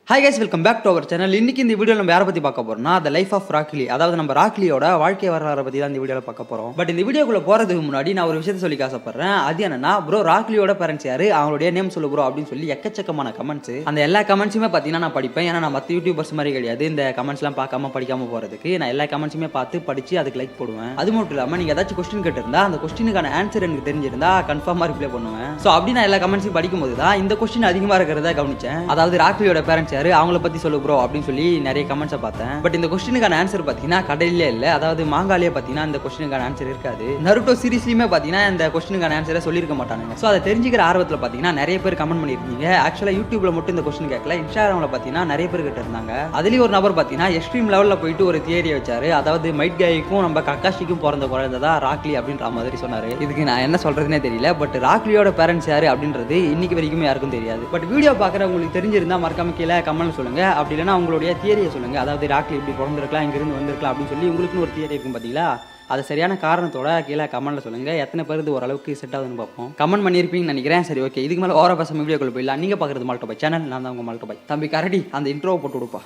Hi guys, welcome back to our channel. இன்னைக்கு இந்த video நம்ம யாரை பற்றி பார்க்க போறோம்னா த லைஃப் ஆஃப் ராக்லி, அதாவது நம்ம ராக்லியோட வாழ்க்கை வரலாறை பற்றி தான் இந்த வீடியோவில் பார்க்க போகிறோம். பட் இந்த வீடியோக்குள்ள போகிறதுக்கு முன்னாடி நான் ஒரு விஷயத்தை சொல்லி ஆசைப்படுறேன். அது என்னன்னா, ப்ரோ ராக்லியோட பேரண்ட்ஸ் யாரு, அவங்களுடைய நேம் சொல்லு ப்ரோ அப்படின்னு சொல்லி எக்கச்சக்கமான கமெண்ட்ஸ். அந்த எல்லா கமெண்ட்ஸுமே பார்த்தீங்கன்னா நான் படிப்பேன். ஏன்னா நான் மற்ற யூடியூபர்ஸ் மாதிரி கிடையாது இந்த கமெண்ட்ஸ்லாம் பார்க்காம படிக்காம போகிறதுக்கு. நான் எல்லா கமெண்ட்ஸுமே பார்த்து படித்து அதுக்கு லைக் போடுவேன். அது மட்டும் இல்லாமல் நீங்கள் ஏதாச்சும் கொஸ்டின் கேட்டிருந்தா அந்த கொஸ்டினுக்கான ஆன்சர் எனக்கு தெரிஞ்சிருந்தா கன்ஃபார்மாக ரிப்ளை பண்ணுவேன். ஸோ அப்படி நான் எல்லா கமெண்ட்ஸையும் படிக்கும்போது தான் இந்த கொஸ்டின் அதிகமாக இருக்கிறத கவனிச்சேன். அதாவது ராக்லியோட பேரண்ட்ஸ் யாரு, அவங்கள பற்றி சொல்லு ப்ரோ அப்படின்னு சொல்லி நிறைய கமெண்ட்ஸை பார்த்தேன். பட் இந்த கொஸ்டினுக்கான ஆன்சர் பார்த்தீங்கன்னா கடையிலே இல்லை. அதாவது மாங்காலே பார்த்தீங்கன்னா இந்த கொஸ்டினுக்கான ஆன்சர் இருக்காது. நருட்டோ சீரிஸ்லயுமே பார்த்தீங்கன்னா இந்த கொஸ்டினுக்கான ஆன்சரை சொல்லியிருக்க மாட்டாங்க. ஸோ அதை தெரிஞ்சுக்கிற ஆர்வத்தில் பார்த்தீங்கன்னா நிறைய பேர் கமெண்ட் பண்ணியிருக்கீங்க. ஆக்சுவலாக யூடியூப்ல மட்டும் இந்த கொஸ்டின் கேட்கல, இன்ஸ்டாகிராமில் பார்த்தீங்கன்னா நிறைய பேர் கிட்ட இருந்தாங்க. அதுலேயும் ஒரு நபர் பார்த்தீங்கன்னா எக்ஸ்ட்ரீம் லெவலில் போயிட்டு ஒரு தியரியை வச்சாரு. அதாவது மைட் காய்க்கும் நம்ம கக்காஷிக்கும் பிறந்த குழந்தை தான் ராக்லி அப்படின்ற மாதிரி சொன்னாரு. இதுக்கு நான் என்ன சொல்றதுனே தெரியல. பட் ராக்லியோட பேரண்ட்ஸ் யாரு அப்படின்றது இன்னைக்கு வரைக்கும் யாருக்கும் தெரியாது. பட் வீடியோ பார்க்குறவங்களுக்கு தெரிஞ்சிருந்தா மறக்காம கீழே கமெண்ட் சொல்லுங்க. அப்படி இல்லைன்னா உங்களுடைய தியரியை சொல்லுங்க. அதாவது ராக்லி இப்படி பிறந்திருக்கலாம், இங்கிருந்து வந்திருக்கலாம் அப்படின்னு சொல்லி உங்களுக்குன்னு ஒரு தியரி இருக்கும் பார்த்தீங்களா, அது சரியான காரணத்தோட கீழே கமெண்ட்ல சொல்லுங்க. எத்தனை பேருக்கு ஓரளவுக்கு செட் ஆகுதுன்னு பார்ப்போம். கமெண்ட் பண்ணியிருப்பீங்கன்னு நினைக்கிறேன். சரி, ஓகே, இதுக்கு மேலே ஓர பசங்க வீடியோக்குள்ள போயிடலாம். நீங்க பார்க்குறது மால்டோ பாய் சேனல். நான் தான் உங்க மால்டோ பாய். தம்பி கரடி அந்த இன்ட்ரோவை போட்டு கொடுப்பா.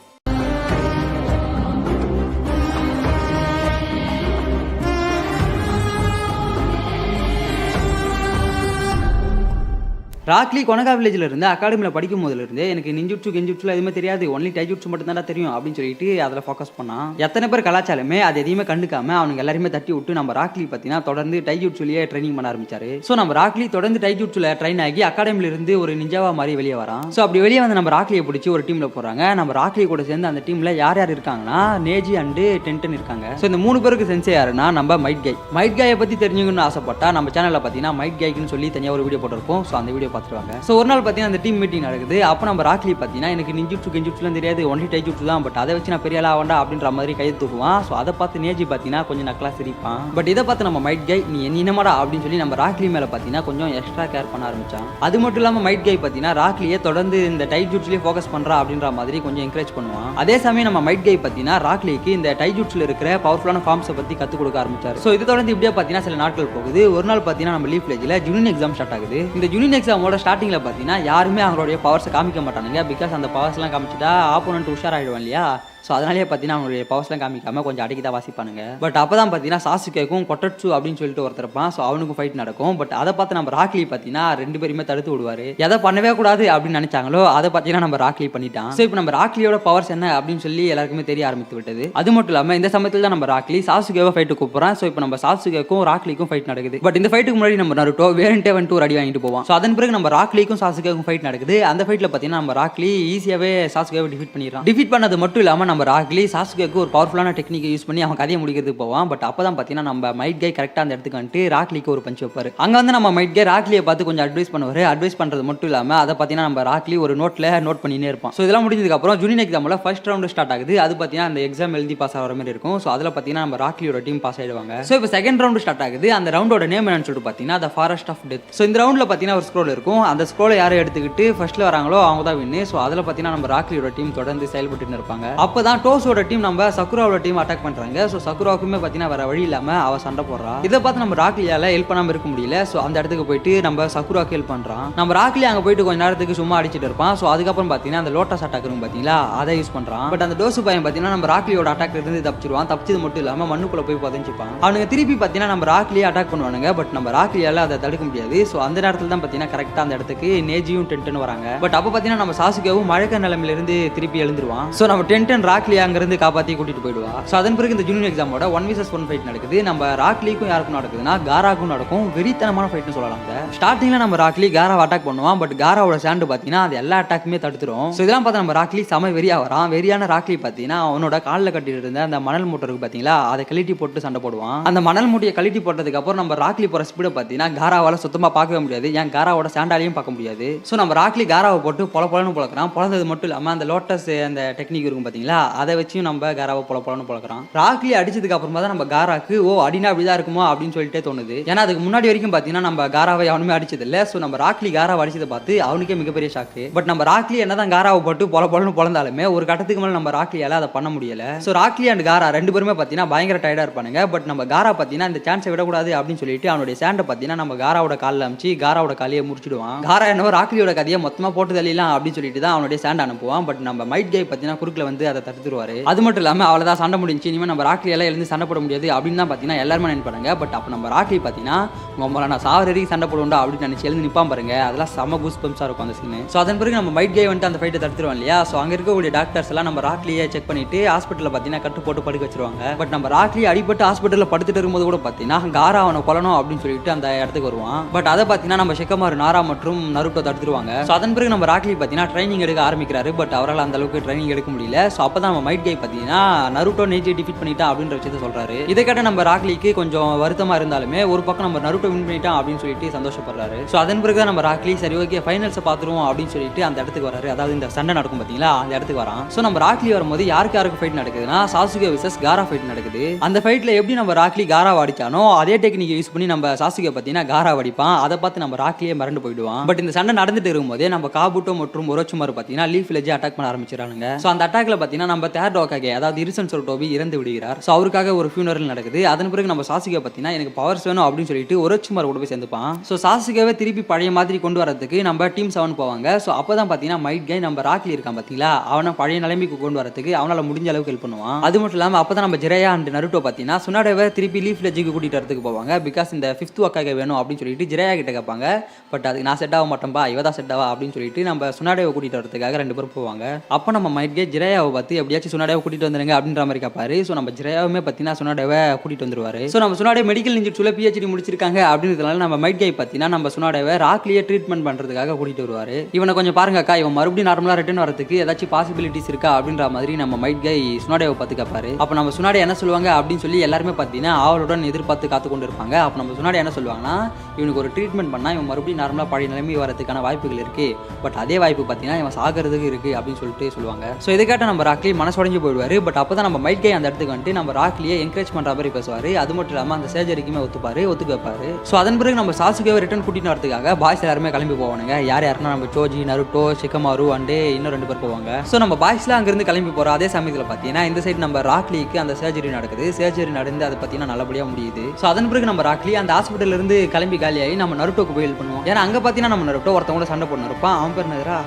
ராக்லி கொனகா வில்லேஜில் இருந்து அகாடமியில் படிக்கும் போதுலேருந்து எனக்கு நிஞ்சுட்சு கெஞ்சுட்சுல எதுவுமே தெரியாது, ஒன்லி டைஜுட்சு மட்டும் தான் தெரியும் அப்படின்னு சொல்லிட்டு அதில் ஃபோக்கஸ் பண்ணான். எத்தனை பேர் கலாச்சாரமே அது எதையுமே கண்டுக்காம அவனுக்கு எல்லாருமே தட்டி விட்டு நம்ம ராக்லி பார்த்தீங்கன்னா தொடர்ந்து டைஜுட்சுலேயே ட்ரைனிங் பண்ண ஆரம்பிச்சாரு. ஸோ நம்ம ராக்லி தொடர்ந்து டைஜுட்சுல ட்ரைன் ஆகி அகாடமியில இருந்து ஒரு நிஞ்சாவா மாதிரி வெளியே வரான். ஸோ அப்படி வெளியே வந்து நம்ம ராக்லியை பிடிச்சி ஒரு டீம்ல போறாங்க. நம்ம ராக்லி கூட சேர்ந்து அந்த டீம்ல யார் யார் இருக்காங்கன்னா நேஜி அண்டு டென்டன் இருக்காங்க. ஸோ இந்த 3 பேருக்கு சென்சே யாருன்னா நம்ம மைட் காய். மைட் காயை பத்தி தெரிஞ்சுக்கணும்னு ஆசைப்பட்டா நம்ம சேனல்ல பார்த்தீங்கன்னா மைட் காய்க்குன்னு சொல்லி தனியாக ஒரு வீடியோ போட்டிருப்போம். ஸோ அந்த வீடியோ பார்த்துருவாங்க. ஸோ ஒரு நாள் பார்த்தீங்கன்னா அந்த டீம் மீட்டிங் நடக்குது. அப்போ நம்ம ராக்லி பார்த்தீங்கன்னா எனக்கு நிஞ்சுட்சு கெஞ்சுட்சுலாம் தெரியாது, ஒன்லி டைஜுட்சு தான், பட் அதை வச்சு நான் பெரிய ஆளா வேண்டாம் அப்படின்ற மாதிரி கையை தூக்குவான். ஸோ அதை பார்த்து நேஜி பார்த்தீங்கன்னா கொஞ்சம் நக்கலா சிரிப்பான். பட் இதை பார்த்து நம்ம மைட் காய் நீ என்னமாடா அப்படின்னு சொல்லி நம்ம ராக்லி மேலே பார்த்தீங்கன்னா கொஞ்சம் எக்ஸ்ட்ரா கேர் பண்ண ஆரம்பிச்சான். அது மட்டும் இல்லாமல் மைட் காய் பார்த்தீங்கன்னா ராக்லியை தொடர்ந்து இந்த டைஜுட்ஸ்லேயே ஃபோக்கஸ் பண்ணுறா அப்படின்ற மாதிரி கொஞ்சம் என்கரேஜ் பண்ணுவான். அதே சமயம் நம்ம மைட் காய் பார்த்தீங்கன்னா ராக்லிக்கு இந்த டைஜுட்ஸ்ல இருக்கிற பவர்ஃபுல்லான ஃபார்ம்ஸை பற்றி கற்றுக் கொடுக்க ஆரம்பிச்சார். ஸோ இது தொடர்ந்து இப்படியே பார்த்தீங்கன்னா சில நாட்கள் போகுது. ஒரு நாள் பார்த்தீங்கன்னா நம்ம லீஃப் வில்லேஜில் ஜூனியர் எக்ஸாம் ஸ்டார்ட் ஆகுது. இந்த ஜூனியர் எக்ஸாமோட ஸ்டார்டிங்ல பார்த்தீங்கன்னா யாருமே அவங்களுடைய பவர்ஸை காமிக்க மாட்டானுங்க. பிகாஸ் அந்த பவர்ஸ்லாம் காமிச்சிட்டா ஆப்போனன்ட் உஷாராயிடுவான் இல்லையா. ஸோ அதனாலேயே பார்த்தீங்கன்னா அவங்களுடைய பவர்ஸ்லாம் காமிக்காம கொஞ்சம் அடக்கி தான் வாசிப்பானுங்க. பட் அப்போ தான் பார்த்தீங்கன்னா சாசுகேக்கும் கொட்டட்சு அப்படின்னு சொல்லிட்டு ஒருத்தர் இருப்பான். ஸோ அவனுக்கும் ஃபைட் நடக்கும். பட் அதை பார்த்து நம்ம ராக்லி பார்த்தீங்கன்னா 2 பேருமே தடுத்து விடுவார். எதை பண்ணவே கூடாது அப்படின்னு நினைச்சாங்களோ அதை பார்த்தீங்கன்னா நம்ம ராக்லி பண்ணிட்டான். ஸோ இப்போ நம்ம ராக்லியோட பவர்ஸ் என்ன அப்படின்னு சொல்லி எல்லாருக்குமே தெரிய ஆரம்பித்து விட்டது. அது மட்டும் இல்லாமல் இந்த சமயத்தில் தான் நம்ம ராக்லி சாசுகேவை ஃபைட்டு கூப்பிட்றான். ஸோ இப்போ நம்ம சாசுகேக்கும் ராக்லிக்கும் ஃபைட் நடக்குது. பட் இந்த ஃபைட்டுக்கு முன்னாடி நம்ம நருட்டோ வேறன்ட்டே வந்துட்டு ஒரு அடி வாங்கிட்டு போவோம். ஸோ அதன் பிறகு நம்ம ராக்லிக்கும் சாசுகேக்கும் ஃபைட் நடக்குது. அந்த ஃபைட்டில் பார்த்தீங்கன்னா நம்ம ராக்லி ஈஸியாகவே சாசுகேவை டிஃபீட் பண்ணிடுறான். டிஃபீட் பண்ணது மட்டும் இல்லாமல் நம்ம ராக்லி சாசுகேக்கு ஒரு பவர்ஃபுல்லான டெக்னிக்கை யூஸ் பண்ணி அவன் கதையை முடிக்கிறதுக்கு போவான். பட் அப்போ தான் பார்த்தீங்கன்னா நம்ம மைட் காய் கரெக்டாக அந்த இடத்துக்கு வந்துட்டு ராக்லிக்கு ஒரு பஞ்ச் வைப்பாரு. அங்கே வந்து நம்ம மைட் காய் ராக்லியை பார்த்து கொஞ்சம் அட்வைஸ் பண்ணுவார். அட்வைஸ் பண்ணுறது மட்டும் இல்லாமல் அதை பார்த்தீங்கன்னா நம்ம ராக்லி ஒரு நோட்டில் நோட் பண்ணினே இருப்பான். ஸோ இதெல்லாம் முடிஞ்சதுக்கப்புறம் ஜூனியர் எக்ஸாமில் ஃபர்ஸ்ட் ரவுண்டு ஸ்டார்ட் ஆகுது. அது பார்த்தீங்கன்னா அந்த எக்ஸாம் எழுதி பாஸ் ஆகிற மாதிரி இருக்கும். ஸோ அதில் பார்த்தீங்கன்னா நம்ம ராக்லியோட டீம் பாஸ் ஆயிடுவாங்க. ஸோ இப்போ செகண்ட் ரவுண்டு ஸ்டார்ட் ஆகுது. அந்த ரவுண்டோட நேம் என்னன்னு சொல்லிட்டு பார்த்தீங்கன்னா the forest of death. So இந்த ரவுண்டில் பார்த்தீங்கன்னா ஒரு ஸ்க்ரோல் இருக்கும். அந்த ஸ்க்ரோலை யாரை எடுத்துக்கிட்டு ஃபர்ஸ்ட்ல வராங்களோ அவங்க தான் வின்னு. ஸோ அதில் பார்த்தீங்கன்னா நம்ம ராக்லியோட டீம் தொடர்ந்து செயல்பட்டு இருப்பாங்க. அப்போ தான் டோஸோட டீம் நம்ம சக்குராவோட டீம் அட்டாக் பண்றாங்க. ஸோ சக்குராவுக்குமே பார்த்தீங்கன்னா வேற வழி இல்லாமல் அவ சண்டை போடுறா. இதை பார்த்து நம்ம ராக்லியால ஹெல்ப் பண்ணாமல் இருக்க முடியல. ஸோ அந்த இடத்துக்கு போயிட்டு நம்ம சக்குராவுக்கு ஹெல்ப் பண்றான். நம்ம ராக்லி அங்கே போயிட்டு கொஞ்ச நேரத்துக்கு சும்மா அடிச்சிட்டு இருப்பான். ஸோ அதுக்கப்புறம் பார்த்தீங்கன்னா அந்த லோட்டஸ் அட்டாக் இருக்கும் பார்த்தீங்களா, அதை யூஸ் பண்றான். பட் அந்த டோசு பையன் பார்த்தீங்கன்னா நம்ம ராக்லியோட அட்டாக்ல இருந்து தப்பிச்சிருவான். தப்பிச்சது மட்டும் இல்லாமல் மண்ணுக்குள்ள போய் புதைஞ்சிப்பான். அவனுக்கு திருப்பி பார்த்தீங்கன்னா நம்ம ராக்லியை அட்டாக் பண்ணுவானுங்க. பட் நம்ம ராக்லியால அதை தடுக்க முடியாது. ஸோ அந்த நேரத்தில் தான் பார்த்தீங்கன்னா கரெக்டாக அந்த இடத்துக்கு நேஜியும் டென்டன் வராங்க. பட் அப்போ பார்த்தீங்கன்னா நம்ம சாசுகேவும் மழக்க நிலைமையிலிருந்து திருப்பி எழுந்துருவான். ஸோ நம்ம டென்டன் ராக்லி அங்கிருந்து காப்பாற்றி கூட்டிட்டு போயிடுவா. ஸோ அதன் பிறகு இந்த ஜூனியர் எக்ஸாமோட 1v1 ஃபைட் நடக்குது. நம்ம ராக்லிக்கும் யாருக்கும் நடக்குதுன்னா காராக்கும் நடக்கும். வெறித்தனமான ஃபைட்னு சொல்லலாம். ஸ்டார்டிங்ல நம்ம ராக்லி காராவை அட்டாக் பண்ணுவான். பட் காராவோட ஸ்டாண்டு பார்த்தீங்கன்னா அது எல்லா அட்டாக்குமே தடுத்துரும். ஸோ இதெல்லாம் பார்த்து நம்ம ராக்லி செம வெறியா வரான். வெறியான ராக்லி பார்த்தீங்கன்னா அவனோட காலில் கட்டிட்டு இருந்த அந்த மணல் மூட்டை இருக்கு பார்த்தீங்களா, அதை கழட்டி போட்டு சண்டை போடுவான். அந்த மணல் மூட்டையை கழட்டி போட்டதுக்கு அப்புறம் நம்ம ராக்லி போற ஸ்பீடை பார்த்தீங்கன்னா காராவால சுத்தமாக பார்க்கவே முடியாது. ஏன் காராவோட ஸ்டாண்டாலையும் பார்க்க முடியாது. ஸோ நம்ம ராக்லி காராவை போட்டு பொலன்னு பொழக்கிறான். பொழந்தது மட்டும் இல்லாமல் அந்த லோட்டஸ் அந்த டெக்னிக் இருக்கும் பார்த்தீங்களா, அதை வச்சும் நம்ம காராவை பொலன்னு பொழக்கிறான். ராக்லி அடிச்சதுக்கு அப்புறமா தான் நம்ம காராக்கு அடினா அப்படிதான் இருக்குமோ அப்படின்னு சொல்லிட்டே தோணுது. ஏன்னா அதுக்கு முன்னாடி வரைக்கும் பாத்தீங்கன்னா நம்ம காராவை அவனுமே அடிச்சது இல்ல. சோ நம்ம ராக்லி காராவை அடிச்சதை பார்த்து அவனுக்கே மிகப்பெரிய ஷாக்கு. பட் நம்ம ராக்லி என்னதான் காராவை போட்டு பொலன்னு பொழந்தாலுமே ஒரு கட்டத்துக்கு மேல நம்ம ராக்லியால அதை பண்ண முடியல. சோ ராக்லி அண்ட் காரா ரெண்டு பேருமே பாத்தீங்கன்னா பயங்கர டயர்டா இருப்பானுங்க. பட் நம்ம காரா பாத்தீங்கன்னா இந்த சான்ஸை விடக்கூடாது அப்படின்னு சொல்லிட்டு அவனுடைய சாண்டை பாத்தீங்கன்னா நம்ம காராவோட காலில் அமிச்சு காராவோட காலையை முடிச்சிடுவான். காரா என்னவோ ராக்லியோட கதையை மொத்தமா போட்டு தள்ளிலாம் அப்படின்னு சொல்லிட்டு தான் அவனுடைய சாண்டை அனுப்புவான். பட் நம்ம மைட் கை பாத்தீங்கன்னா குறுக்கில் வந்து அதை தடுத்துருவாரு. அது மட்டும் இல்லாம அவ்வளவுதான் சண்டை முடிஞ்சு, இனிமே நம்ம ராக்லி எல்லாம் எழுந்து சண்டை போட முடியாது அப்படின்னு தான் பாத்தீங்கன்னா எல்லாருமே நினைப்பாங்க. பட் அப்ப நம்ம ராக்லி பாத்தீங்கன்னா உங்களை நான் சாவரேக்கு சண்டை போடுவோம் அப்படின்னு நினைச்சு எழுந்து நிப்பான் பாருங்க. அதெல்லாம் செம கூஸ் பம்ப்ஸா இருக்கும் அந்த சீன். சோ அதன் பிறகு நம்ம மைட் கை வந்து அந்த ஃபைட்டை தடுத்துருவோம் இல்லையா. சோ அங்க இருக்கக்கூடிய டாக்டர்ஸ் எல்லாம் நம்ம ராக்லியை செக் பண்ணிட்டு ஹாஸ்பிட்டல்ல பாத்தீங்கன்னா கட்டு போட்டு படுக்க வச்சிருவாங்க. பட் நம்ம ராக்லி அடிபட்டு ஹாஸ்பிட்டல்ல படுத்துட்டு இருக்கும்போது கூட பாத்தீங்கன்னா காரா அவனை கொல்லணும் அப்படின்னு சொல்லிட்டு அந்த இடத்துக்கு வருவான். பட் அதை பாத்தீங்கன்னா நம்ம ஷிகமாரு, நாரா மற்றும் நருட்டோ தடுத்துருவாங்க. சோ அதன் பிறகு நம்ம ராக்லி பாத்தீங்கன்னா ட்ரைனிங் எடுக்க ஆரம்பிக்கிறாரு. பட் அவரால் அந்த அளவுக்கு ட்ரைனிங் எடுக்க முடியல. சோ அப்பதான் நம்ம மைட் கை பாத்தீங்கன்னா நருட்டோ நேஜி டிஃபீட் பண்ணிட்டான் அப்படின்ற விஷயத்தை சொல்றாரு. இதை கேட்ட நம்ம ராக்லிக்கு கொஞ்சம் வருத்தமா இருந்தாலுமே ஒரு பக்கம் நம்ம நருட்டோ வின் பண்ணிட்டான் அப்படின்னு சொல்லிட்டு சந்தோஷப்படுறாரு. சோ அதன் பிறகு நம்ம ராக்லி சரி ஓகே ஃபைனல்ஸ் பாத்துருவோம் அப்படின்னு சொல்லிட்டு அந்த இடத்துக்கு வராரு. அதாவது இந்த சண்டை நடக்கும் பாத்தீங்களா, அந்த இடத்துக்கு வரான். சோ நம்ம ராக்லி வரும்போது யாருக்கு யாருக்கு ஃபைட் நடக்குதுன்னா சாசுகே விசஸ் காரா ஃபைட் நடக்குது. அந்த ஃபைட்ல எப்படி நம்ம ராக்லி காரா அடிச்சானோ அதே டெக்னிக் யூஸ் பண்ணி நம்ம சாசுகே பாத்தீங்கன்னா காரா அடிப்பான். அதை பார்த்து நம்ம ராக்லியே மறந்து போயிடுவான். பட் இந்த சண்டை நடந்துட்டு இருக்கும்போதே நம்ம காபுட்டோ மற்றும் ஒரோச்சுமாரு பாத்தீங்கன்னா லீஃப் வில்லேஜ் அட்டாக் பண்ண ஆரம்பிச்சிடறாங்க. சோ அந்த அட்டாக்ல பாத்தீங்கன்னா நம்ம தேர்ட் ஹோகாகே அதாவது இரிசன் சொல்டோபி இறந்து விடுகிறார். சோ அவருக்காக ஒரு ஃபியூனரல் நடக்குது. அதன் பிறகு நம்ம சாசுகே பாத்தீங்கன்னா எனக்கு பவர்ஸ் வேணும் அப்படின்னு சொல்லிட்டு ஒரோச்சுமாரு கூட போய் சேர்ந்துப்பான். சோ சாசுகேவை திருப்பி பழைய மாதிரி கொண்டு வரதுக்கு நம்ம டீம் 7 போவாங்க. சோ அப்பதான் பாத்தீங்கன்னா மைட் கை நம்ம ராக்லி இருக்கான் பாத்தீங்களா, அவனை பழைய நிலைமைக்கு கொண்டு வரதுக்கு அவனால முடிஞ்ச அளவுக்கு ஹெல்ப் பண்ணுவான். அது மட்டும் இல்லாம அப்பதான் நம்ம ஜிரையா அண்ட் நருட்டோ பாத்தீங்கன்னா சுனாடேவை திருப்பி லீஃப் வில்லேஜுக்கு கூட்டிட்டு வரதுக்கு போவாங்க. பிகாஸ் இந்த 5th ஹோகாகே வேணும் அப்படின்னு சொல்லிட்டு ஜிரையா கிட்ட கேட்பாங்க. பட் அதுக்கு நான் செட் ஆக மாட்டேன்பா, இவதான் செட் ஆவா அப்படின்னு சொல்லிட்டு நம்ம சுனாடேவை கூட்டிட்டு வரதுக்காக ரெண்டு பேரும் போவாங்க. அப்போ நம்ம மைட் கை ஜிரையாவை பார்த்து எப்படியாச்சும் சுனாடேவை கூட்டிட்டு வந்துருங்க அப்படின்ற மாதிரி கேட்பாரு. ஸோ நம்ம ஜிரையாவுமே பார்த்தீங்கன்னா சுனாடேவை கூட்டிட்டு வந்துருவாரு. ஸோ நம்ம சுனாடே மெடிக்கல் நிஞ்சிட்ஸுல PhD முடிச்சிருக்காங்க அப்படின்றதுனால நம்ம மைட் கை பார்த்தீங்கன்னா நம்ம சுனாடேவை ராக்லியை ட்ரீட்மெண்ட் பண்றதுக்காக கூட்டிட்டு வருவாரு. இவனை கொஞ்சம் பாருங்க அக்கா, இவன் மறுபடியும் நார்மலா ரிட்டர்ன் வரதுக்கு ஏதாச்சும் பாசிபிலிட்டிஸ் இருக்கா அப்படின்ற மாதிரி நம்ம மைட் கை சுனாடேவை பார்த்து கேட்பாரு. அப்போ நம்ம சுனாடே என்ன சொல்லுவாங்க அப்படின்னு சொல்லி எல்லாருமே பார்த்தீங்கன்னா அவளுடன் எதிர்பார்த்து காத்து கொண்டு இருப்பாங்க. அப்போ நம்ம சுனாடே என்ன சொல்லுவாங்கன்னா இவனுக்கு ஒரு ட்ரீட்மெண்ட் பண்ணா இவன் மறுபடியும் நார்மலா பழைய நிலைமை வரதுக்கான வாய்ப்புகள் இருக்கு. பட் அதே வாய்ப்பு பார்த்தீங்கன்னா இவன் சாகிறதுக்கு இருக்கு அப்படின்னு சொல்லிட்டு சொல்லுவாங்க. ஸோ இதை கேட்ட நம்ம ராக்லி மனசுடைஞ்சு போயிடுவாரு. பட் அப்பதான் நம்ம மைட் கை அந்த இடத்துக்கு வந்துட்டு நம்ம ராக்லியை என்கரேஜ் பண்ற மாதிரி பேசுவாரு. அது மட்டும் இல்லாம அந்த சர்ஜரிக்குமே ஒத்துக்க வைப்பாரு. ஸோ அதன் பிறகு நம்ம சாசுகேவை ரிட்டர்ன் கூட்டிட்டு வரதுக்காக பாய்ஸ் எல்லாருமே கிளம்பி போவானுங்க. யாருன்னா நம்ம சோஜி, நருட்டோ, ஷிகமாரு அண்ட் இன்னும் 2 பேர் போவாங்க. ஸோ நம்ம பாய்ஸ்லாம் அங்கிருந்து கிளம்பி போறோம். அதே சமயத்தில் பார்த்தீங்கன்னா இந்த சைடு நம்ம ராக்லிக்கு அந்த சர்ஜரி நடக்குது. சர்ஜரி நடந்து அதை பார்த்தீங்கன்னா நல்லபடியாக முடியுது. ஸோ அதன் பிறகு நம்ம ராக்லி அந்த ஹாஸ்பிட்டல்ல இருந்து கிளம்பி காலியாகி நம்ம நருட்டோக்கு போய் ஹெல்ப் பண்ணுவோம். ஏன்னா அங்கே பார்த்தீங்கன்னா நம்ம நருட்டோ ஒருத்தவங்க சண்டை போட்டு இருப்பான். அவன் பேர் என்னதுரா,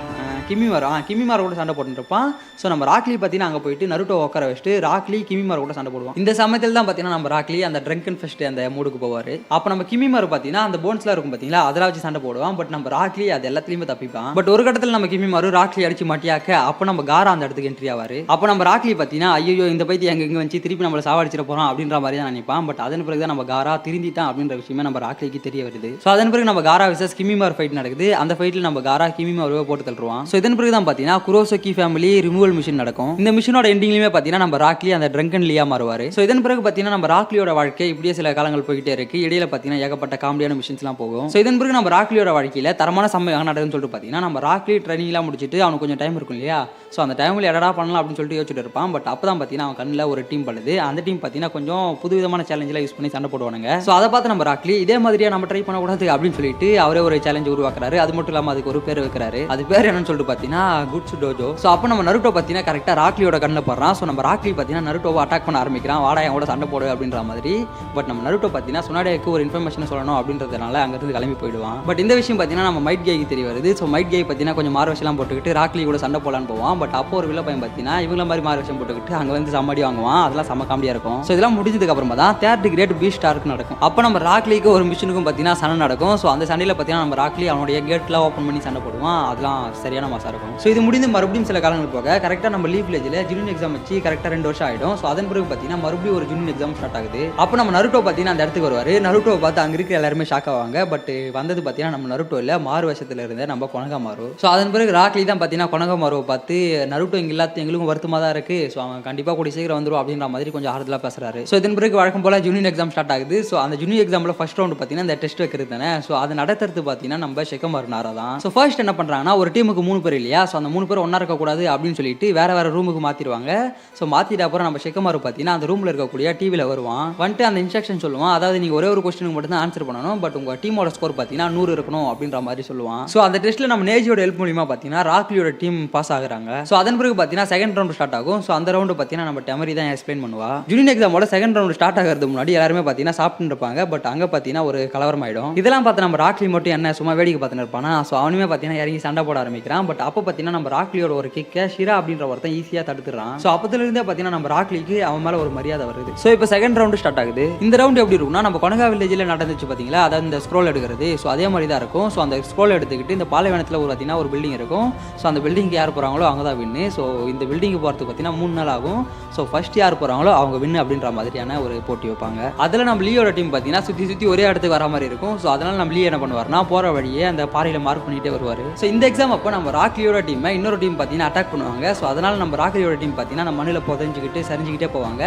கிமிமாரா கூட சண்டை போட்டுருப்பான். ஸோ நம்ம ராக்லி பார்த்தீங்கன்னா அங்கே போயிட்டு நருட்டோ உட்கார வச்சுட்டு ராக்லி கிமிமாரா கூட சண்டை போடுவோம். இந்த சமயத்தில் தான் பார்த்தீங்கன்னா நம்ம ராக்லி அந்த ட்ரங்கன் ஃபெஸ்ட் அந்த மூடுக்கு போவார். அப்போ நம்ம கிமிமாரு பார்த்தீங்கன்னா அந்த போன்ஸ்லாம் இருக்கும் பார்த்தீங்களா, அதெல்லாம் வச்சு சண்டை போடுவான். பட் நம்ம ராக்லி அது எல்லாத்துலேயுமே தப்பிப்பான். பட் ஒரு கட்டத்தில் நம்ம கிமிமாரு ராக்லி அடிச்சு மாட்டியாக்க அப்போ நம்ம காரா அந்த இடத்துக்கு என்ட்ரி ஆவார். அப்போ நம்ம ராக்லி பார்த்தீங்கன்னா ஐயோ இந்த பைத்தி எங்கே வச்சு திருப்பி நம்மளை சாவடிச்சிட போகிறோம் அப்படின்ற மாதிரி தான் நினைப்பான். பட் அதன் பிறகு தான் நம்ம காரா திருந்திட்டான் அப்படின்ற விஷயமே நம்ம ராக்லிக்கு தெரிய வருது. ஸோ அதன் பிறகு நம்ம காரா விசஸ் கிமிமார் ஃபைட் நடக்குது. அந்த ஃபைட்டில் நம்ம காரா கிமிமாருவை போட்டு தள்ளுவான். ஸோ இதன் பிறகு தான் பார்த்தீங்கன்னா குரோசோகி ஃபேமிலி ரிமூவல் மிஷன் நடக்கும். இந்த மிஷனோட எண்டிங்லயுமே பார்த்தீங்கன்னா நம்ம ராக்லி அந்த ட்ரங்கன் லியா மாறுவாரு. ஸோ இதன் பிறகு பார்த்தீங்கன்னா நம்ம ராக்லியோட வாழ்க்கை இப்படியே சில காலங்கள் போயிட்டே இருக்கு. இடையில பார்த்தீங்கன்னா ஏகப்பட்ட காமெடியான மிஷன்ஸ்லாம் போகும். ஸோ இதன் பிறகு நம்ம ராக்லியோட வாழ்க்கையில தரமான சம்பவம் நடக்குதுன்னு சொல்லிட்டு பார்த்தீங்கன்னா நம்ம ராக்லி ட்ரைனிங்லாம் முடிச்சுட்டு அவனுக்கு கொஞ்சம் டைம் இருக்கும் இல்லையா. ஸோ அந்த டைமில் எடா பண்ணலாம் அப்படின்னு சொல்லிட்டு யோசிச்சுட்டு இருப்பான். பட் அப்போ தான் பார்த்தீங்கன்னா அவன் கண்ணில் ஒரு டீம் பண்ணுது. அந்த டீம் பார்த்தீங்கன்னா கொஞ்சம் புதுவிதமான சேலஞ்செலாம் யூஸ் பண்ணி சண்டை போடுவானுங்க. ஸோ அதை பார்த்து நம்ம ராக்லி இதே மாதிரியா நம்ம ட்ரை பண்ணக்கூடாது அப்படின்னு சொல்லிட்டு அவரே ஒரு சேலஞ்ச் உருவாக்குறாரு. அது மட்டும் இல்லாமல் அதுக்கு ஒரு பேர் வைக்கிறாரு. அது பேர் என்னன்னு சொல்லிட்டு பார்த்தீங்கன்னா குட்ஸ் டோஜோ. ஸோ அப்போ நம்ம நருட்டோ பார்த்தீங்கன்னா கரெக்டாக ராக்லியோட கண்ணில் படுறான். ஸோ நம்ம ராக்லி பார்த்தீங்கன்னா நருட்டோவை அட்டாக் பண்ண ஆரம்பிக்கிறான். வாடா என் கூட சண்டை போடு அப்படின்ற மாதிரி. பட் நம்ம நருட்டோ பார்த்தீங்கன்னா சுனாடேக்கு ஒரு இன்ஃபர்மேஷன் சொல்லணும் அப்படின்றதுனால அங்கிருந்து கிளம்பி போயிடுவான். பட் இந்த விஷயம் பார்த்தீங்கன்னா நம்ம மைட் கைக்கு தெரிய வருது. ஸோ மைட் கை பார்த்தீங்கன்னா கொஞ்சம் மார்வெஷலாம் போட்டுக்கிட்டு ராக்லி கூட சண்டை போடலான்னு போவான். பட் அப்போ ஒரு வில்ல பையன் பார்த்தீங்கன்னா இவங்கள மாதிரி மார்வெஷம் போட்டுக்கிட்டு அங்கே வந்து சம்மாடி வாங்குவான். அதெல்லாம் செம்ம காமெடியாக இருக்கும். ஸோ இதெல்லாம் முடிஞ்சதுக்கு அப்புறமா தான் தேர்ட் கிரேட் பீஸ்ட் ஸ்டார்க்கு நடக்கும். அப்போ நம்ம ராக்லிக்கு ஒரு மிஷனுக்கும் பார்த்தீங்கன்னா சண்டை நடக்கும். ஸோ அந்த சண்டையில் பார்த்தீங்கன்னா நம்ம ராக்லி அவனுடைய கேட்லாம் ஓப்பன் பண்ணி சண்டை போடுவான். அதெல்லாம் சரியான மாசா இருக்கும். ஸோ இது முடிந்து மறுபடியும் சில காலங்கள் போக கரெக்டாக நம்ம லீஃப் வில்லேஜில் ஜூனியர் எக்ஸாம் வச்சு கரெக்டாக 2 வருஷம் ஆகிடும். ஸோ அதன் பிறகு பார்த்தீங்கன்னா மறுபடியும் ஒரு ஜூனியர் எக்ஸாம் ஸ்டார்ட் ஆகுது. அப்போ நம்ம நருட்டோ பார்த்தீங்கன்னா அந்த இடத்துக்கு வருவார். நருட்டோவை பார்த்து அங்கே இருக்கிற எல்லாருமே ஷாக் ஆவாங்க. பட் வந்தது பார்த்தீங்கன்னா நம்ம நருட்டோ இல்லை, மாறு வருஷத்துல இருந்த நம்ம கொனகாமாரு. ஸோ அதன் பிறகு ராக்லி தான் பார்த்தீங்கன்னா கொனகாமாருவை பார்த்து நருட்டோ இங்கே இல்லாத எங்களுக்கும் வருத்தமாக தான் இருக்கு. ஸோ அவன் கண்டிப்பாக கூடிய சீக்கிரம் வந்துடும் அப்படின்ற மாதிரி கொஞ்சம் ஆறுதலாக பேசுறாரு. ஸோ இதன் பிறகு வழக்கம் போல ஜூனியர் எக்ஸாம் ஸ்டார்ட் ஆகுது. ஸோ அந்த ஜூனியர் எக்ஸாமில் ஃபர்ஸ்ட் ரவுண்ட் பார்த்தீங்கன்னா இந்த டெஸ்ட் வைக்கிறது தானே. ஸோ அதை நடத்துறது பார்த்தீங்கன்னா நம்ம ஷிகமாரு நாரா தான். ஸோ ஃபர்ஸ்ட் என்ன பண்ணுறாங்கன்னா ஒரு டீமுக்கு 3 பேர் இல்லையா, ஸோ அந்த 3 பேர் ஒன்றா இருக்கக்கூடாது அப்படின்னு சொல்லிட்டு வேற வேற ரூமுக்கு மாற்றிடுவாங்க. ஸோ மாற்றிட்ட அப்புறம் நம்ம ஷெக்கமாரு பார்த்தீங்கன்னா அந்த ரூமில் இருக்கக்கூடிய டிவியில் வருவான். வந்துட்டு அந்த இன்ஸ்ட்ரக்ஷன் சொல்லுவான். அதாவது நீங்கள் ஒரே ஒரு கொஸ்டினுக்கு மட்டும் தான் ஆன்சர் பண்ணணும், பட் உங்கள் டீமோட ஸ்கோர் பார்த்தீங்கன்னா 100 இருக்கணும் அப்படின்ற மாதிரி சொல்லுவான். ஸோ அந்த டெஸ்ட்டில் நம்ம நேஜியோட ஹெல்ப் மூலியமா பார்த்தீங்கன்னா ராக்லியோட டீம் பாஸ் ஆகுறாங்க. ஸோ அதன் பிறகு பார்த்தீங்கன்னா செகண்ட் ரவுண்ட் ஸ்டார்ட் ஆகும். ஸோ அந்த ரவுண்டு பார்த்தீங்கன்னா நம்ம டெமரி தான் எக்ஸ்பிளைன் பண்ணுவா. ஜூனியர் எக்ஸாமோட செகண்ட் ரவுண்ட் ஸ்டார்ட் ஆகிறது முன்னாடி எல்லாருமே பார்த்தீங்கன்னா சாப்பிட்டு இருப்பாங்க. பட் அங்கே பார்த்தீங்கன்னா ஒரு கலவரம் ஆயிடும். இதெல்லாம் பார்த்து நம்ம ராக்லி மட்டும் என்ன சும்மா வேடிக்கை பார்த்துன்னு இருப்பானா. ஸோ அவனுமே பார்த்தீங்கன்னா இறங்கி சண்டை போட ஆரம்பிக்கிறான். பட் அப்போ பார்த்தீங்கன்னா நம்ம ராக்லியோட ஒரு கிக்கை ஷிரா அப்படின்ற ஒருத்தன் ஈஸியாக தடுத்துறான். ஸோ அப்போதுலேருந்தே பார்த்தீங்கன்னா நம்ம ராக்லிக்கு அவன் மேலே ஒரு மரியாதை வருது. ஸோ இப்போ செகண்ட் ரவுண்டு ஸ்டார்ட் ஆகுது. இந்த ரவுண்ட் எப்படி இருக்கும்னா நம்ம கொனகா வில்லேஜில் நடந்துச்சு பார்த்தீங்களா, அதாவது இந்த ஸ்க்ரோல் எடுக்கிறது. ஸோ அதே மாதிரி தான் இருக்கும். ஸோ அந்த ஸ்க்ரோல் எடுத்துக்கிட்டு இந்த பாலைவனத்தில் ஒரு பார்த்தீங்கன்னா ஒரு பில்டிங் இருக்கும். ஸோ அந்த பில்டிங்க்கு யார் போகிறாங்களோ அவங்க தான் வின்னு. ஸோ இந்த பில்டிங்கு போகிறதுக்கு பார்த்தீங்கன்னா 3 நாள் ஆகும். ஸோ ஃபர்ஸ்ட் யார் போகிறாங்களோ அவங்க வின்னு அப்படின்ற மாதிரியான ஒரு போட்டி வைப்பாங்க. அதில் நம்ம லியோட டீம் பார்த்தீங்கன்னா சுற்றி ஒரே இடத்துக்கு வர மாதிரி இருக்கும். ஸோ அதனால் நம்ம லியோ என்ன பண்ணுவார்னா போகிற வழியே அந்த பாறையில் மார்க் பண்ணிகிட்டே வருவார். ஸோ இந்த எக்ஸாம் அப்போ நம்ம ராக்லியோட டீமை இன்னொரு டீம் பார்த்தீங்கன்னா அட்டாக் பண்ணுவாங்க. ஸோ அதனால் நம்ம ராக்லியோட டீம் பார்த்தீங்கன்னா நம்ம மண்ணில் புதஞ்சிக்கிட்டு சரிஞ்சிக்கிட்டே போவாங்க.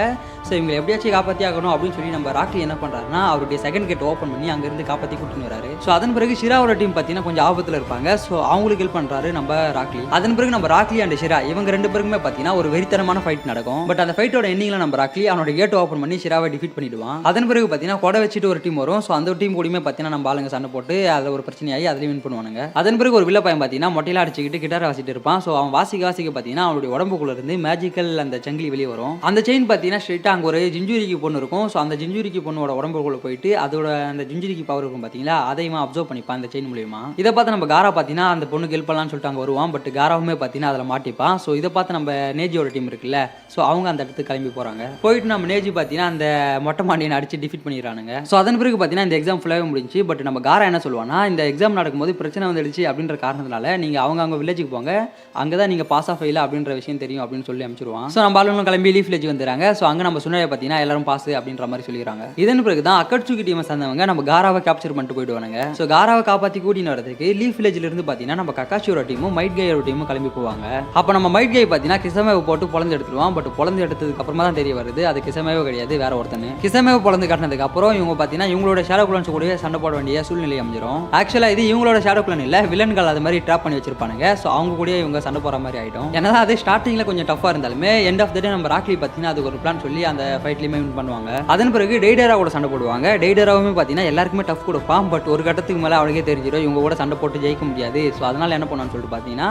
ஸோ இவங்களை எப்படியாச்சும் காப்பாற்றி ஆகணும் அப்படின்னு சொல்லி நம்ம ராக்லி என்ன பண்ணுறாருன்னா அவருடைய செகண்ட் கேட் ஓப்பன் பண்ணி அங்கேருந்து காப்பாற்றி கூட்டின்னு வராரு. ஸோ அதன் பிறகு ஷிராவோட டீம் பார்த்தீங்கன்னா கொஞ்சம் ஆபத்தில் இருப்பாங்க. ஸோ அவங்களுக்கு ஹெல்ப் பண்ணுறாரு நம்ம ராக்லி. அதன் பிறகு நம்ம ராக்லி அண்ட் ஷிரா இவங்க 2 பேருக்குமே பார்த்தீங்கன்னா ஒரு வெறித்தனமான ஃபைட் நடக்கும். பட் அந்த ஃபைட்டோட எண்டிங்கில் நம்ம ராக்லி அவனோட கேட் ஓப்பன் பண்ணி ஷிராவை டிஃபீட் பண்ணிடுவான். அதன் பிறகு பார்த்தீங்கன்னா கொடை வச்சுட்டு ஒரு டீம் வரும். ஸோ அந்த டீம் கூடயுமே பார்த்தீங்கன்னா நம்ம ஆளுங்க சண்டை போட்டு அதில் ஒரு பிரச்சனையாகி அதில் வின் பண்ணுவானுங்க. அதன் பிறகு ஒரு வில்ல பையன் பார்த்தீங்கன்னா மொட்டையில அடிச்சுக்கிட்டு கிட்டார் வாசிட்டு இருப்பான். ஸோ அவன் வாசிக்க பார்த்தீங்கன்னா அவனுடைய உடம்புக்குள்ள இருந்து மேஜிக்கல் அந்த சங்கிலி வெளியே வரும். அந்த செயின் பார்த்தீங்கன்னா ஸ்ட்ரெயிட்டாக அங்கே ஒரு ஜிஞ்சுரிக்கு பொண்ணு இருக்கும். ஸோ அந்த ஜிஞ்சுரிக்கு பொண்ணோட உடம்புக்குள்ள போயிட்டு அதோட அந்த ஜிஞ்சுரிக்கு பவர் இருக்கும் பார்த்தீங்களா, அதையும் அப்சர்வ் பண்ணிப்பான் அந்த செயின் மூலியமா. இதை பார்த்து நம்ம காரா பார்த்தீங்கன்னா அந்த பொண்ணுக்கு ஹெல்ப் பண்ணலாம்னு சொல்லிட்டு அங்கே வருவான். பட் காராவுமே பார்த்தீங்கன்னா அதில் மாட்டிப்பான். ஸோ இதை பார்த்து நம்ம நேஜியோட டீம் இருக்குல்ல, ஸோ அவங்க அந்த இடத்துக்கு கிளம்பி போகிறாங்க. போயிட்டு நம்ம நேஜி பார்த்தீங்கன்னா அந்த மொட்டை மாண்டியனை அடிச்சு டிஃபீட் பண்ணிடுறானுங்க. ஸோ அதன் பிறகு பார்த்தீங்கன்னா இந்த எக்ஸாம் ஃபுல்லாகவே முடிஞ்சு. பட் நம்ம காரா என்ன சொல்லுவான்னா இந்த எக்ஸாம் நடக்கும்போது பிரச்சனை வந்துடுச்சு அப்படின்ற காரணத்தினால நீங்கள் அவங்க வில்லேஜுக்கு போங்க, அங்கே தான் நீங்கள் பாஸ் ஆஃப் ஃபெயில் அப்படின்ற விஷயம் தெரியும் அப்படின்னு சொல்லி அனுப்பிச்சிருவான். ஸோ நம்ம ஆளுங்களும் கிளம்பி லீஃப் வில்லேஜ் வந்துடுறாங்க. ஸோ அங்கே நம்ம சொன்னதை பார்த்தீங்கன்னா எல்லாரும் பாஸ் அப்படின்ற மாதிரி சொல்லிடுறாங்க. இதன் பிறகு தான் அக்கட்சுகி டீமை சேர்ந்தவங்க நம்ம காராவை கேப்சர் பண்ணிட்டு போயிடுவாங்க. ஸோ காராவை காப்பாற்றி கூட்டின்னு வரதுக்கு லீஃப் வில்லேஜில் இருந்து பார்த்தீங்கன்னா நம்ம கக்காஷியோட டீமும் மைட் கையோட டீமும் கிளம்பி போவாங்க. அப்போ நம்ம மைட் கை பார்த்தீங்கன்னா கிசமேவை போட்டு பொழந்து எடுத்துருவான். பட் பொழந்து எடுத்ததுக்கு அப்புறமா தான் தெரிய வருது அது கிசமேவோ கிடையாது, வேற ஒருத்தனு. கிசமேவை பொழந்து காட்டினதுக்கு அப்புறம் இவங்க பார்த்தீங்கன்னா இவங்களோட ஷேடோ குளன்ஸ் கூட சண்டை போட வேண்டிய சூழ்நிலை அமைஞ்சிடும். ஆக்சுவலாக இது இவங்களோட ஷேடோ குளன் இல்லை, வில்லன்கள் அது மாதிரி ட்ராப் பண்ணி வச்சிருப்பானுங்க. ஸோ அவங்க கூட இவங்க சண்டை போற மாதிரி ஆயிடும். ஏன்னா அது ஸ்டார்டிங்ல கொஞ்சம் டஃபா இருந்தாலுமே எண்ட் ஆஃப் த டே நம்ம ராக்லி பார்த்தீங்கன்னா அதுக்கு ஒரு பிளான் சொல்லி அந்த ஃபைட்லயுமே வின் பண்ணுவாங்க. அதன் பிறகு டெய்டரா கூட சண்டை போடுவாங்க. டெய்டராவுமே பார்த்தீங்கன்னா எல்லாருக்குமே டஃப் கொடுப்பான். பட் ஒரு கட்டத்துக்கு மேலே அவனுக்கே தெரிஞ்சிடும் இவங்க கூட சண்டை போட்டு ஜெயிக்க முடியாது. ஸோ அதனால என்ன பண்ணான்னு சொல்லிட்டு பார்த்தீங்கன்னா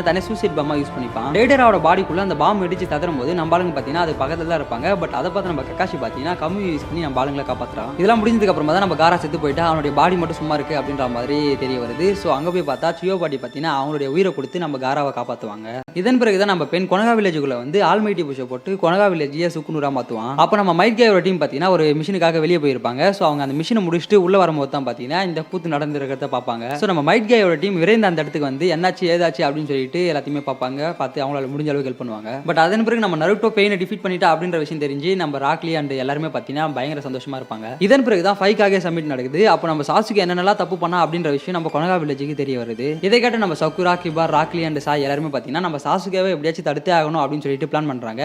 தானே சூசைட் பாம்பா யூஸ் பண்ணிப்பான். டெய்டராவோட பாடிக்குள்ள அந்த பாம்பு இடிச்சு ததரும் போது நம்ம ஆளுங்க பார்த்தீங்கன்னா அது பக்கத்தில் தான் இருப்பாங்க. பட் அதை பார்த்து நம்ம கக்காஷி பார்த்தீங்கன்னா கம்மி யூஸ் பண்ணி நம்ம ஆளுங்களை காப்பாற்றுறான். இதெல்லாம் முடிஞ்சதுக்கு அப்புறமா தான் நம்ம காரா செத்து போயிட்டு அவனுடைய பாடி மட்டும் சும்மா இருக்கு அப்படின்ற மாதிரி தெரிய வருது. ஸோ அங்கே போய் பார்த்தா சியோ பாடி பார்த்தீங்கன்னா அவங்களுடைய உயிரை கொடுத்து நம்ம காராவை காப்பாற்றுவாங்க. இதன் பிறகு தான் நம்ம பெண் கொனகா வில்லேஜுக்குள்ள வந்து ஆல்மைட்டி புஷை போட்டு கொனகா வில்லேஜையே சுக்குநூறா மாற்றுவான். அப்போ நம்ம மைட் கேயோட டீம் பார்த்தீங்கன்னா ஒரு மிஷினுக்காக வெளியே போயிருப்பாங்க. ஸோ அவங்க அந்த மிஷினை முடிச்சுட்டு உள்ள வரும்போது தான் பார்த்தீங்கன்னா இந்த கூத்து நடந்திருக்கிறத பார்ப்பாங்க. ஸோ நம்ம மைட் கேயோட டீம் விரைந்து அந்த இடத்துக்கு வந்து என்னாச்சு ஏதாச்சு அப்படின்னு சொல்லிட்டு எல்லாத்தையுமே பார்ப்பாங்க. பார்த்து அவங்களால முடிஞ்ச அளவுக்கு ஹெல்ப் பண்ணுவாங்க. பட் அதன் பிறகு நம்ம நருட்டோ பெயினை டிஃபீட் பண்ணிட்டா அப்படின்ற விஷயம் தெரிஞ்சு நம்ம ராக்லி அண்ட் எல்லாருமே பார்த்தீங்கன்னா பயங்கர சந்தோஷமா இருப்பாங்க. இதன் பிறகு தான் ஃபைக்காக சப்மிட் நடக்குது. அப்போ நம்ம சாசுக்கு என்னென்னலாம் தப்பு பண்ணா அப்படின்ற விஷயம் நம்ம கொனகா வில்லேஜுக்கு தெரிய வருது. இதை கேட்டு நம்ம சக்குரா கிபார் ராக்லி அண்ட் சாய் எல்லாருமே பார்த்தீங்கன்னா நம்ம சாசுகாவை எப்படியாச்சும் தடுத்தே ஆகணும் அப்படின்னு சொல்லிட்டு பிளான் பண்றாங்க.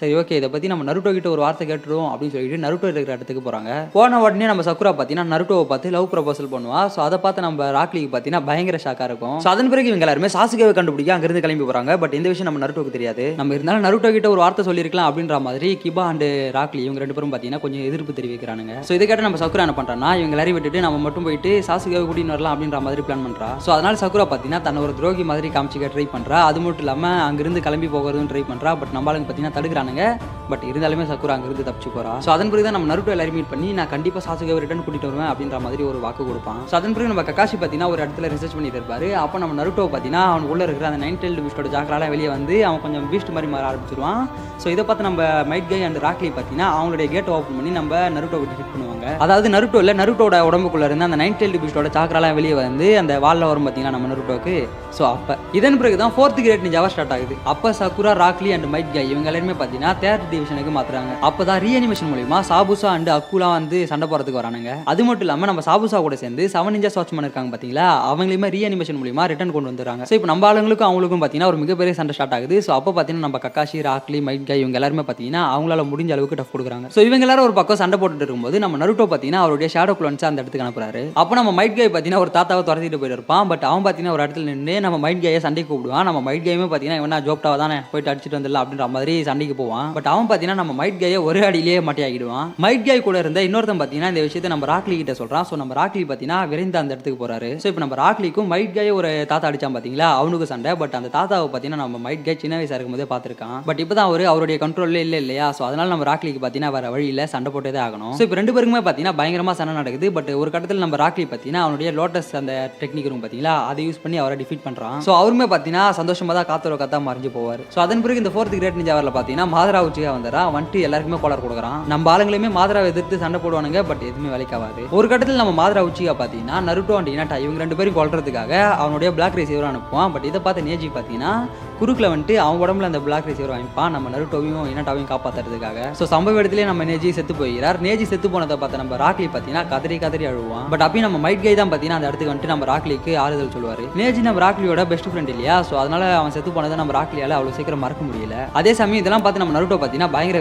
சரி ஓகே இதை பத்தி நம்ம நருட்டோ கிட்ட ஒரு வார்த்தை கேட்டுருவோம் அப்படின்னு சொல்லிட்டு நருட்டோ இருக்கிற இடத்துக்கு போறாங்க. போன உடனே நம்ம சக்குரா பார்த்தீங்கன்னா நருட்டோவை பார்த்து லவ் ப்ரொபோசல் பண்ணுவா. ஸோ அதை பார்த்து நம்ம ராக்லிக்கு பார்த்தீங்கன்னா பயங்கர ஷாக்கா இருக்கும். ஸோ அதன் பிறகு இவங்க எல்லாருமே சாசுகாவை கண்டுபிடிக்க அங்கிருந்து கிளம்பி போறாங்க. பட் இந்த விஷயம் நம்ம நருட்டோக்கு தெரியாது. நம்ம இருந்தாலும் நருட்டோ கிட்ட ஒரு வார்த்தை சொல்லியிருக்கலாம் அப்படின்ற மாதிரி கிபா அண்ட் ராக்லி இவங்க 2 பேரும் பார்த்தீங்கன்னா கொஞ்சம் எதிர்ப்பு தெரிவிக்கிறானுங்க. ஸோ இதை கேட்டு நம்ம சக்குரா என்ன பண்றான்னா இவங்க எல்லாரையும் விட்டுட்டு நம்ம மட்டும் போயிட்டு சாசுகாவை கூட்டின்னு வரலாம் அப்படின்ற மாதிரி பிளான் பண்றா. ஸோ அதனால சக்குரா பார்த்தீங்கன்னா தன்னை ஒரு துரோகி மாதிரி காமிச்சிக்க ட்ரை பண்றா. அது மட்டும் இல்லாமல் அங்கிருந்து கிளம்பி போகிறதும் ட்ரை பண்றா. பட் நம்மளுக்கு பார்த்தீங்கன்னா தடுக்கிறானுங்க. பட் இருந்தாலுமே சக்குரா அங்கிருந்து தப்பிச்சு போறா. ஸோ அதன் பிறகு தான் நம்ம நருட்டோ எல்லாரும் மீட் பண்ணி நான் கண்டிப்பா சாசுகாவை ரிட்டர்ன் கூட்டிட்டு வருவேன் அப்படின்ற மாதிரி ஒரு வாக்கு கொடுப்பான். ஸோ அதன் பிறகு நம்ம கக்காஷி பார்த்தீங்கன்னா ஒரு இடத்துல ரிசர்ச் பண்ணிட்டு இருப்பாரு. அப்போ நம்ம நருட்டோ பார்த்தீங்கன்னா அவன் உள்ள இருக்கிற அந்த 9 tailed beast ஜாக்கரால வெளியே வந்து அவன் கொஞ்சம் பீஸ்ட் மாதிரி மாற ஆரம்பிச்சிருவான். ஸோ இதை பார்த்து நம்ம மைட் கை அண்ட் ராக்லி பார்த்தீங்கன்னா அவங்களுடைய கேட் ஓப்பன் பண்ணி நம்ம நருட்டோவை டிஃபீட் பண்ணுவாங்க. அதாவது நருட்டோ இல்லை நருட்டோட உடம்புக்குள்ள இருந்து அந்த 9 tailed beast ஜாக்கரால வெளியே வந்து அந்த வால்ல வரும் பார்த்தீங்கன்னா நம்ம நருட்டோக்கு. ஸோ அப்போ இதன் பிறகு தான் 4th கிரேட் நிஞ்சாவா ஸ்டார்ட் ஆகுது. அப்போ சக்குரா ராக்லி அண்ட் மைட் கை இவங்க எல்லாருமே பார்த்தீங்கன்னா 3rd டிவிஷனுக்கு மாத்துறாங்க. அப்போ தான் ரீஅனிமேஷன் மூலியமா சாபுசா அண்ட் அக்குலா வந்து சண்டை போறதுக்கு வரானுங்க. அது மட்டும் இல்லாமல் நம்ம சாபுசா கூட சேர்ந்து 7 Ninja Swordsman இருக்காங்க பார்த்தீங்களா, அவங்களையுமே ரீஅனிமேஷன் மூலியமா ரிட்டர்ன் கொண்டு வந்துடுறாங்க. ஸோ இப்போ நம்ம ஆளுங்களுக்கும் அவங்களுக்கும் பார்த்தீங்கன்னா ஒரு மிகப்பெரிய சண்டை ஸ்டார்ட் ஆகுது. ஸோ அப்போ பார்த்தீங்கன்னா நம்ம கக்காஷி ராக்லி மைட் கை இவங்க எல்லாருமே பார்த்தீங்கன்னா அவங்களால முடிஞ்ச அளவுக்கு டஃப் கொடுக்குறாங்க. ஸோ இவங்க எல்லாரும் ஒரு பக்கம் சண்டை போட்டுட்டு இருக்கும்போது நம்ம நருட்டோ நருட்டோ பார்த்தீங்கன்னா அவருடைய ஷேடோ குளோன்ஸ் அந்த இடத்துக்கு அனுப்புறாரு. அப்போ நம்ம மைட் கை பார்த்தீங்கன்னா ஒரு தாத்தாவை துரத்திட்டு போயிருப்பான். பட் அவன் பார்த்தீங்கன்னா ஒரு இடத்துல நின்று நம்ம மைட் கையை சண்டைக்கு கூப்பிடுவான். நம்ம மைட் கையுமே பார்த்தீங்கன்னா இவனா ஜோப்டாவை தானே போயிட்டு அடிச்சுட்டு வந்துடலாம் அப்படின்ற மாதிரி சண்டைக்கு போவான். பட் அவன் பார்த்தீங்கன்னா நம்ம மைட் கையை ஒரே அடியிலேயே மாட்டியாகிடுவான். மைட் கை கூட இருந்த இன்னொருத்தன் பார்த்தீங்கன்னா இந்த விஷயத்தை நம்ம ராக்லி கிட்ட சொல்றான். ஸோ நம்ம ராக்லி பார்த்தீங்கன்னா விரைந்து அந்த இடத்துக்கு போறாரு. ஸோ இப்போ நம்ம ராக்லிக்கும் மைட் கையை ஒரு தாத்தா அடிச்சான் பார்த்தீங்களா, அவனுக்கு சண்டை. பட் அந்த தாத்தாவை பார்த்தீங்கன்னா நம்ம மைட் கை சின்ன வயசா இருக்கும் போதே பார்த்துருக்கான். பட் இப்போ தான் அவருடைய கண்ட்ரோல்ல இல்லையா. ஸோ அதனால நம்ம ராக்லிக்கு பார்த்தீங்கன்னா வேற வழியில் சண்டை போட்டதே ஆகணும். ஸோ இப்போ ரெண்டு பேருக்குமே பார்த்தீங்கன்னா பயங்கரமா சண்டை நடக்குது. பட் ஒரு கட்டத்தில் நம்ம ராக்லி பார்த்தீங்கன்னா அவனுடைய லோட்டஸ் அந்த டெக்னிக் இருக்கும் பார்த்தீங்களா, அதை யூஸ் பண்ணி அவரை டிஃபீட் பண்றான். ஸோ அவருமே பார்த்தீங்கன்னா சந்தோஷமா தான் காத்தோட கத்தா மறைஞ்சு போவார். ஸோ அதன் பிறகு இந்த 4th கிரேட் நிஞ்சா வாரில் பார்த்தீங்கன்னா மாதரா உச்சியா வந்துடுறான். வந்துட்டு எல்லாருக்குமே கோலர் கொடுக்குறான். நம்ம ஆளுங்களுமே மாதராவை எதிர்த்து சண்டை போடுவானுங்க. பட் எதுவுமே வேலைக்காகாது. ஒரு கட்டத்தில் நம்ம மாதரா உச்சியா பார்த்தீங்கன்னா நருட்டோ அண்ட் இனாட்டா இவங்க ரெண்டு பேரும் கொல்றதுக்காக அவனுடைய பிளாக் ரைசிவரை அனுப்புவான். பட் இதை பார்த்து நேஜி பார்த்தீங்கன்னா குறுக்கில் வந்துட்டு அவன் உடம்புல அந்த பிளாக் ரைசிவர் வாங்கிப்பான் நம்ம நருட்டோவையும் இனாட்டாவையும் காப்பாற்றுறதுக்காக. ஸோ சம்பவ இடத்துலேயே நம்ம நேஜி செத்து போகிறார். நேஜி செத்து போனதை பார்த்து நம்ம ராக்லி பார்த்தீங்கன்னா கதறி அழுவான். பட் அப்பயும் நம்ம மைட் கை தான் பார்த்தீங்கன்னா அந்த இடத்துக்கு வந்துட்டு நம்ம ராக்லிக்கு ஆறுதல் சொல்லுவார். நேஜி நம்ம ராக்லியோட பெஸ்ட் ஃப்ரெண்ட் இல்லையா. ஸோ அதனால அவன் செத்து போனதை நம்ம ராக்லியால் அவ்வளோ சீக்கிரம் மறக்க முடியல. அதே சமயம் இதெல்லாம் பார்த்து நம்ம நருட்டோ பார்த்தீங்கன்னா பயங்கர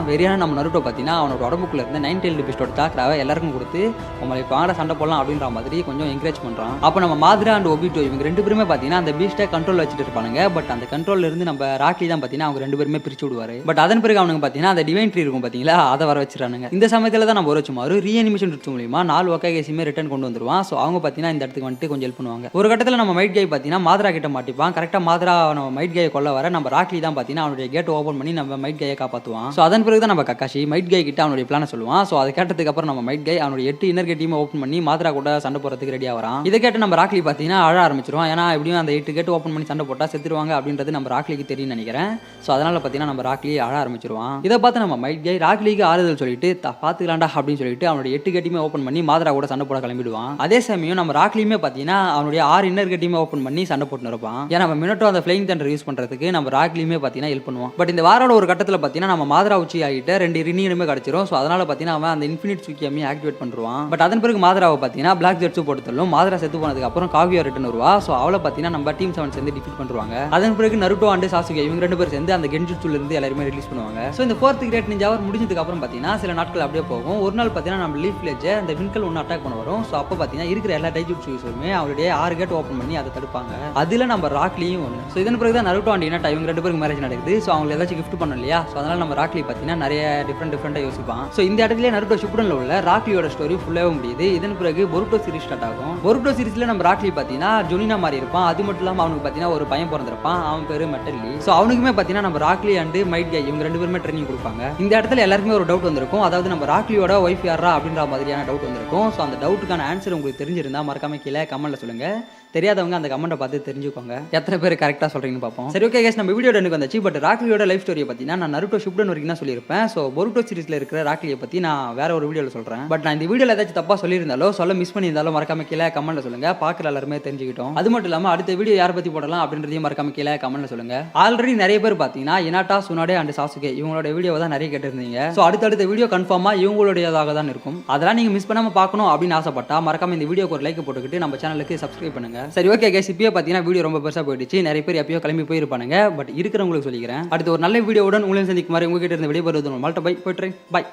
வெறியான நம்ம நருட்டோ பார்த்தீங்கன்னா அவனோட உடம்புக்குள்ள இருந்த 9 tailed beast சாக்ராவை எல்லாருக்கும் கொடுத்து உங்களுக்கு வாங்க சண்டை போடலாம் அப்படின்ற மாதிரி கொஞ்சம் என்கரேஜ் பண்றான். அப்போ நம்ம மாத்ரா அண்ட் ஒபிட்டோ இவங்க ரெண்டு பேருமே பார்த்தீங்கன்னா அந்த பீஸ்ட்டை கண்ட்ரோல் வச்சுட்டு இருப்பானுங்க. பட் அந்த கண்ட்ரோல்ல இருந்து நம்ம ராக்லி தான் பார்த்தீங்கன்னா அவங்க ரெண்டு பேருமே பிரிச்சு விடுவாரு. பட் அதன் பிறகு அவனுக்கு பார்த்தீங்கன்னா அந்த டிவைன் ட்ரீ இருக்கும் பார்த்தீங்களா, அதை வர வச்சிருக்கானுங்க. இந்த சமயத்தில் தான் நம்ம ஒருச்சுமாரு ரீஅனிமேஷன் ட்ரிப்ஸ் மூலியமா 4 ஒக்காகேசியுமே ரிட்டர்ன் கொண்டு வந்துருவான். ஸோ அவங்க பார்த்தீங்கன்னா இந்த இடத்துக்கு வந்துட்டு கொஞ்சம் ஹெல்ப் பண்ணுவாங்க. ஒரு கட்டத்தில் நம்ம மைட் கை பார்த்தீங்கன்னா மாத்ரா கிட்ட மாட்டிப்பான். கரெக்டாக மாத்ரா நம்ம மைட் கையை கொல்ல வர நம்ம ராக்லி தான் பார்த்தீங்கன்னா அவனுடைய கேட் ஓப்பன் பண்ணி நம்ம மைட் கையை காப்பாற்றுவான். ஸோ அதன் பிறகு தான் நம்ம கக்காஷி மைட் கை கிட்ட அவனுடைய பிளானை சொல்லுவான். ஸோ அதை கேட்டதுக்கு அப்புறம் நம்ம மைட் கை அவனுடைய 8 இன்னர் கேட்டையுமே ஓப்பன் பண்ணி மாத்ரா கூட சண்டை போறதுக்கு ரெடியாக வரான். இதை கேட்டு நம்ம ராக்லி பார்த்தீங்கன்னா அழ ஆரம்பிச்சிருவான். ஏன்னா எப்படியும் அந்த 8 கேட் ஓப்பன் பண்ணி சண்டை போட்டால் செத்துருவாங்க அப்படின்றது நம்ம ராக்லிக்கு தெரியும் நினைக்கிறேன். ஸோ அதனால பார்த்தீங்கன்னா நம்ம ராக்லி அழ ஆரம்பிச்சிருவான். இதை பார்த்து நம்ம மைட் கை ராக்லிக்கு ஆறுதல் சொல்லிட்டு பார்த்துக்கலாண்டா அப்படின்னு சொல்லிட்டு அவனுடைய 8 கேட்டையுமே ஓப்பன் பண்ணி மாத்ரா கூட சண்டை போட கிளம்பிடுவான். அதே சமயம் நம்ம ராக்லியுமே பார்த்தீங்கன்னா அவனுடைய 6 இன்னர் கேட்டையுமே ஓப்பன் பண்ணி சண்டை போட்டு இருப்பான். ஏன்னா நம்ம மினட்டோ அந்த ஃபிளைங் தண்டர் யூஸ் பண்றதுக்கு நம்ம ராக்லியுமே பார்த்தீங்கன்னா ஹெல்ப் பண்ணுவான். பட் இந்த வாரோட ஒரு கட்டத்தில் பார்த்தீங்கன்னா நம்ம மாத்ரா உச்சி ஆகிட்ட 2 ரினியுமே கிடைச்சிரும். ஸோ அதனால பார்த்தீங்கன்னா அவன் அந்த இன்ஃபினிட் சுக்கியமே ஆக்டிவேட் பண்ணுவான். பட் அதன் பிறகு மாத்ராவை பார்த்தீங்கன்னா பிளாக் ஜெட்ஸு போட்டுத்தள்ளும். மாத்ரா செத்து போனதுக்கு அப்புறம் காவியா ரிட்டர்ன் வருவா. ஸோ அவளை பார்த்தீங்கன்னா நம்ம டீம் 7 சேர்ந்து டிஃபீட் பண்ணுவாங்க. அதன் பிறகு நருட்டோ அண்ட் சாசுகே இவங்க ரெண்டு பேரும் சேர்ந்து அந்த கென்ஜுட்சுல இருந்து எல்லாருமே ரிலீஸ் பண்ணுவாங்க. ஸோ இந்த 4th கிரேட் நிஞ்சா வார் முடிஞ்சதுக்கு அப்புறம் பார்த்தீங்கன்னா சில நாட்கள் அப்படியே போகும். ஒரு நாள் பார்த்தீங்கன்னா நம்ம லீஃப் வில்லேஜை அந்த விண்கல் ஒன்று அட்டாக் பண்ண வரும். ஸோ அப்போ பார்த்தீங்கன்னா இருக்கிற எல்லா டைஜுட்சு யூஸருமே அவருடைய 6 கேட் ஓப்பன் பண்ணி அதை தடுப்பாங்க. அதில் நம்ம ராக்லியும் ஒன்று. ஸோ இதன் பிறகு தான் நருட்டோ அண்ட் இனாட்டா இவங்க ரெண்டு பேருக்கு மேரேஜ் நடக்குது. ஸோ அவங்களுக்கு ஏதாச்சும் கிஃப்ட் பண்ணணும் இல்லையா. ஸோ அதனால நம்ம ராக்லி பார்த்தீங்கன்னா நிறைய டிஃப்ரெண்டாக யோசிப்பான். ஸோ இந்த இடத்துல நருட்டோ ஷிப்புடன்ல உள்ள ராக்லியோட ஸ்டோரி ஃபுல்லாக முடியுது. இதன் பிறகு பொருட்டோ சீரிஸ் ஸ்டார்ட் ஆகும். பொருட்டோ சீரிஸ்ல நம்ம ராக்லி பார்த்தீங்கன்னா ஜொனினா மாதிரி இருப்பான். அது மட்டும் இல்லாமல் அவனுக்கு பார்த்தீங்கன்னா ஒரு பையன் பிறந்திருப்பான். அவன் பேரு மெட்டல்லி. ஸோ அவனுக்குமே பார்த்தீங்கன்னா நம்ம ராக்லி அண்ட் மைட் கை இவங்க ரெண்டு பேருமே ட்ரைனிங் கொடுப்பாங்க. இந்த இடத்துல எல்லாருக்குமே ஒரு டவுட் வந்திருக்கும். அதாவது நம்ம ராக்லியோட ஒய்ஃப் யாரா அப்படின்ற மாதிரியான டவுட் வந்திருக்கும். ஸோ அந்த டவுட்டுக்கான ஆன்சர் உங்களுக்கு தெரிஞ்சிருந்தா மறக்காம கீழே கமெண்ட்ல சொல்லுங்க. தெரியாதவங்க அந்த கமெண்ட்டை பார்த்து தெரிஞ்சுக்கோங்க. எத்தனை பேர் கரெக்டாக சொல்றீங்கன்னு பார்ப்போம். சரி, ஓகே கைஸ், நம்ம வீடியோ எனக்கு வந்துச்சு. பட் ராக்லியோட லைஃப் ஸ்டோரியை பற்றினா நான் நருட்டோ ஷிப்புடன் வரைக்கும் தான் சொல்லியிருப்பேன். ஸோ பொருட்டோ சீரிஸ்ல இருக்கிற ராக்லியை பற்றி நான் வேற ஒரு வீடியோவில் சொல்கிறேன். பட் நான் இந்த வீடியோவில் ஏதாச்சும் தப்பாக சொல்லியிருந்தாலோ சொல்ல மிஸ் பண்ணியிருந்தாலும் மறக்காம கீழே கமெண்ட்ல சொல்லுங்க. பார்க்குற எல்லாருமே தெரிஞ்சுக்கிட்டோம். அது மட்டும் இல்லாமல் அடுத்த வீடியோ யாரை பற்றி போடலாம் அப்படின்றதையும் மறக்காம கீழே கமெண்ட்ல சொல்லுங்க. ஆல்ரெடி நிறைய பேர் பார்த்தீங்கன்னா இனாட்டா, சுனோடே அண்ட் சாசுகே இவங்களோட வீடியோவை தான் நிறைய கேட்டிருந்தீங்க. ஸோ அடுத்தடுத்த வீடியோ கன்ஃபார்மாக இவங்களுடையதாக தான் இருக்கும். அதெல்லாம் நீங்கள் மிஸ் பண்ணாமல் பார்க்கணும் அப்படின்னு ஆசைப்பட்டா மறக்காம இந்த வீடியோக்கு ஒரு லைக் போட்டுக்கிட்டு நம்ம சேனலுக்கு சப்ஸ்கிரைப் பண்ணுங்க. சரி, ஓகே கைஸ், இப்பயே பார்த்தீங்கன்னா வீடியோ ரொம்ப பெருசாக போயிடுச்சு. நிறைய பேர் எப்பயோ கிளம்பி போயிருப்பானுங்க. பட் இருக்கிறவங்களுக்கு சொல்லிக்கிறேன், அடுத்து ஒரு நல்ல வீடியோவுடன் உங்களை சந்திக்குமாறு உங்ககிட்ட இருந்து விடைபெறுவது. மால்ட்ட பை போய்ட்றேன். பாய்.